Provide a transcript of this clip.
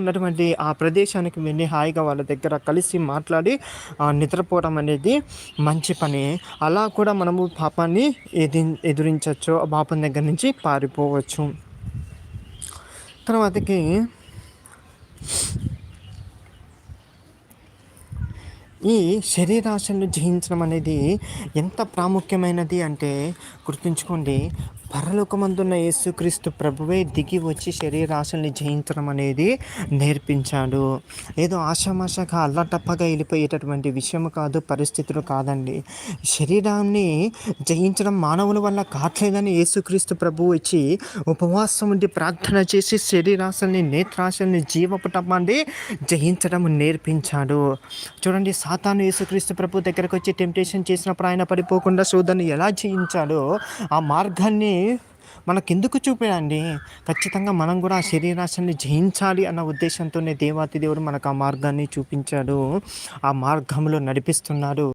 ఉన్నటువంటి ఆ ప్రదేశానికి వెళ్ళి హాయిగా వాళ్ళ దగ్గర కలిసి మాట్లాడి నిద్రపోవడం అనేది మంచి పని. అలా కూడా మనము పాపాన్ని ఎదిరించవచ్చు. ఆ పాపం దగ్గర నుంచి పారిపోవచ్చు. తర్వాతకి ఈ శరీరాశను జయించడం అనేది ఎంత ప్రాముఖ్యమైనది అంటే గుర్తుంచుకోండి. పరలోకమందున్న యేసుక్రీస్తు ప్రభువే దిగి వచ్చి శరీరాశల్ని జయించడం అనేది నేర్పించాడు. ఏదో ఆషామాషాగా అల్లటప్పగా వెళ్ళిపోయేటటువంటి విషయం కాదు, పరిస్థితులు కాదండి. శరీరాన్ని జయించడం మానవుల వల్ల కాట్లేదని యేసుక్రీస్తు ప్రభువు వచ్చి ఉపవాసం ఉండి ప్రార్థన చేసి శరీరాశల్ని, నేత్రాశల్ని, జీవపటమాన్ని జయించడం నేర్పించాడు. చూడండి, సాతాను యేసుక్రీస్తు ప్రభు దగ్గరకు వచ్చి టెంప్టేషన్ చేసినప్పుడు ఆయన పడిపోకుండా శోధనని ఎలా జయించాడో ఆ మార్గాన్ని మనకెందుకు చూపాడండి. ఖచ్చితంగా మనం కూడా ఆ శరీరాశని జయించాలి అన్న ఉద్దేశంతోనే దేవాతి దేవుడు మనకు ఆ మార్గాన్ని చూపించాడు. ఆ మార్గంలో నడిపిస్తున్నాడు.